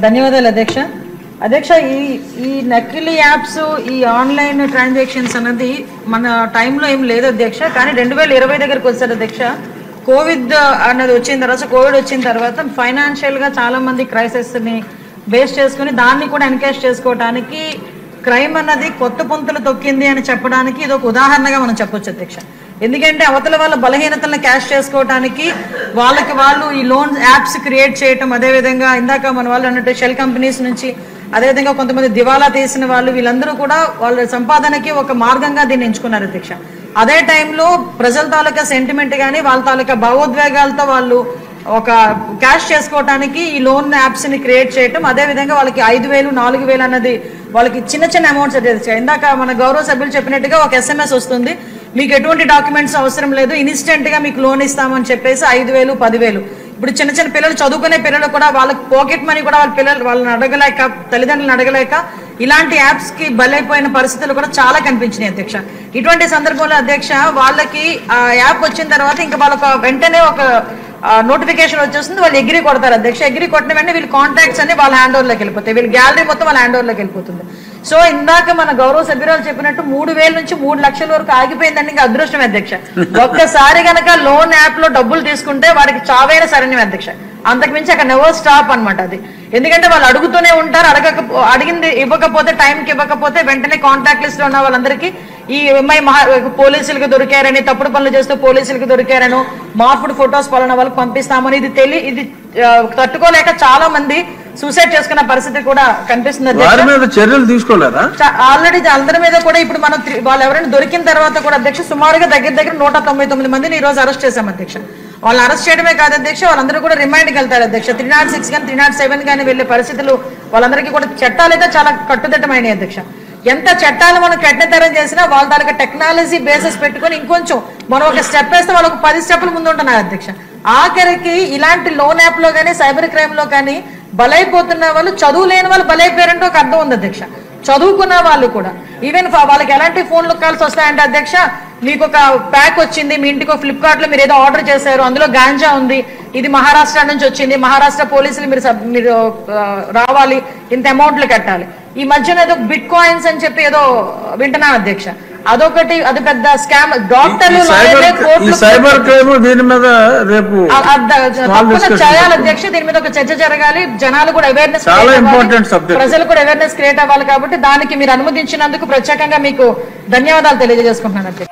ధన్యవాదాలు అధ్యక్ష. అధ్యక్ష, ఈ నకిలీ యాప్స్, ఈ ఆన్లైన్ ట్రాన్సాక్షన్స్ అన్నది మన టైంలో ఏం లేదు అధ్యక్ష. కానీ 2020 దగ్గరకు వచ్చారు అధ్యక్ష. కోవిడ్ అన్నది వచ్చిన తర్వాత ఫైనాన్షియల్గా చాలా మంది క్రైసిస్ని బేస్ చేసుకుని దాన్ని కూడా ఎన్కేష్ చేసుకోవడానికి క్రైమ్ అన్నది కొత్త పుంతలు తొక్కింది అని చెప్పడానికి ఇది ఒక ఉదాహరణగా మనం చెప్పొచ్చు అధ్యక్ష. ఎందుకంటే అవతల వాళ్ళ బలహీనతలను క్యాష్ చేసుకోవడానికి వాళ్ళు ఈ లోన్ యాప్స్ క్రియేట్ చేయటం, అదేవిధంగా ఇందాక మన వాళ్ళు అన్నట్టు షెల్ కంపెనీస్ నుంచి, అదేవిధంగా కొంతమంది దివాలా తీసిన వీళ్ళందరూ కూడా వాళ్ళ సంపాదనకి ఒక మార్గంగా దీన్ని ఎంచుకున్నారు అధ్యక్ష. అదే టైంలో ప్రజల తాలూకా సెంటిమెంట్ కానీ వాళ్ళ తాలూకా భావోద్వేగాలతో వాళ్ళు ఒక క్యాష్ చేసుకోవడానికి ఈ లోన్ యాప్స్ ని క్రియేట్ చేయటం, అదేవిధంగా వాళ్ళకి 5,000 4,000 అన్నది వాళ్ళకి చిన్న చిన్న అమౌంట్స్ అధ్యక్ష. ఇందాక మన గౌరవ సభ్యులు చెప్పినట్టుగా ఒక SMS వస్తుంది, మీకు ఎటువంటి డాక్యుమెంట్స్ అవసరం లేదు, ఇన్స్టెంట్ గా మీకు లోన్ ఇస్తామని చెప్పేసి 5,000 10,000. ఇప్పుడు చిన్న చిన్న పిల్లలు, చదువుకునే పిల్లలు కూడా వాళ్ళకి పాకెట్ మనీ కూడా వాళ్ళని అడగలేక, తల్లిదండ్రులను అడగలేక ఇలాంటి యాప్స్ కి బలైపోయిన పరిస్థితులు కూడా చాలా కనిపించినాయి అధ్యక్ష. ఇటువంటి సందర్భంలో అధ్యక్ష వాళ్ళకి ఆ యాప్ వచ్చిన తర్వాత ఇంకా వాళ్ళకి వెంటనే ఒక నోటిఫికేషన్ వచ్చేస్తుంది, వాళ్ళు ఎగ్రీ కొడతారు అధ్యక్ష. ఎగ్రీ కొట్టిన వెంటనే వీళ్ళ కాంటాక్ట్స్ అన్ని వాళ్ళ హ్యాండ్ ఓవర్లోకి వెళ్ళిపోతాయి, వీళ్ళ గ్యాలరీ మొత్తం వాళ్ళ హ్యాండ్ ఓవర్లోకి వెళ్ళిపోతుంది. సో ఇందాక మన గౌరవ సభ్యురాలు చెప్పినట్టు 3,000 నుంచి 3 లక్షల వరకు ఆగిపోయిందండి. ఇంకా అదృష్టం అధ్యక్ష. ఒక్కసారి కనుక లోన్ యాప్ లో డబ్బులు తీసుకుంటే వాడికి చావైన శరణ్యం అధ్యక్ష. అంతకుమించి అక్కడ నెవర్ స్టాప్ అనమాట అది. ఎందుకంటే వాళ్ళు అడుగుతూనే ఉంటారు, అడిగింది ఇవ్వకపోతే, టైంకి ఇవ్వకపోతే వెంటనే కాంటాక్ట్ లిస్ట్ లో ఉన్న వాళ్ళందరికీ ఈ అమ్మాయి పోలీసులకు దొరికారని, తప్పుడు పనులు చేస్తూ పోలీసులకు దొరికారను, మార్పుడు ఫొటోస్ పలానా వాళ్ళకి పంపిస్తామని ఇది తట్టుకోలేక చాలా మంది సూసైడ్ చేసుకున్న పరిస్థితి కూడా కనిపిస్తుంది. చర్యలు తీసుకోలేదా? ఆల్రెడీ అందరి మీద కూడా ఇప్పుడు మనం వాళ్ళు ఎవరైనా దొరికిన తర్వాత కూడా అధ్యక్ష సుమారుగా దగ్గర 199 మందిని ఈ రోజు అరెస్ట్ చేశాం అధ్యక్ష. వాళ్ళు అరెస్ట్ చేయడమే కాదు అధ్యక్ష, వాళ్ళందరూ కూడా రిమైండ్కి వెళ్తారు అధ్యక్ష. 306 కానీ 307 కానీ వెళ్లే పరిస్థితులు వాళ్ళందరికీ కూడా చట్టాలు అయితే చాలా కట్టుదిట్టమైనవి అధ్యక్ష. ఎంత చట్టాలు మనం కఠినతరం చేసినా వాళ్ళ తాలూకా టెక్నాలజీ బేసెస్ పెట్టుకుని ఇంకొంచెం మనం ఒక స్టెప్ వేస్తే వాళ్ళకు 10 స్టెప్పులు ముందు ఉంటున్నారు అధ్యక్ష. ఆఖరికి ఇలాంటి లోన్ యాప్ లో కానీ సైబర్ క్రైమ్ లో కానీ బలైపోతున్న వాళ్ళు, చదువు లేని వాళ్ళు బలైపోయారంటే ఒక అర్థం ఉంది అధ్యక్ష. చదువుకున్న వాళ్ళు కూడా ఈవెన్ వాళ్ళకి ఎలాంటి ఫోన్లు కాల్స్ వస్తాయంటే అధ్యక్ష, మీకు ఒక ప్యాక్ వచ్చింది మీ ఇంటికి, ఫ్లిప్కార్ట్ లో మీరు ఏదో ఆర్డర్ చేశారు, అందులో గాంజా ఉంది, ఇది మహారాష్ట్ర నుంచి వచ్చింది, మహారాష్ట్ర పోలీసులు మీరు రావాలి, ఇంత అమౌంట్లు కట్టాలి. ఈ మధ్యన ఏదో బిట్ కాయిన్స్ అని చెప్పి ఏదో వింటున్నాను అధ్యక్ష. అదొకటి, అది పెద్ద స్కామ్. డాక్టర్లు సైబర్ క్రైమ్ దీని మీద రేపు చేయాలి అధ్యక్ష. దీని మీద ఒక చర్చ జరగాలి, జనాలు కూడా అవేర్నెస్, ప్రజలు కూడా అవేర్నెస్ క్రియేట్ అవ్వాలి. కాబట్టి దానికి మీరు అనుమతించినందుకు ప్రత్యేకంగా మీకు ధన్యవాదాలు తెలియజేసుకుంటున్నాను అధ్యక్ష.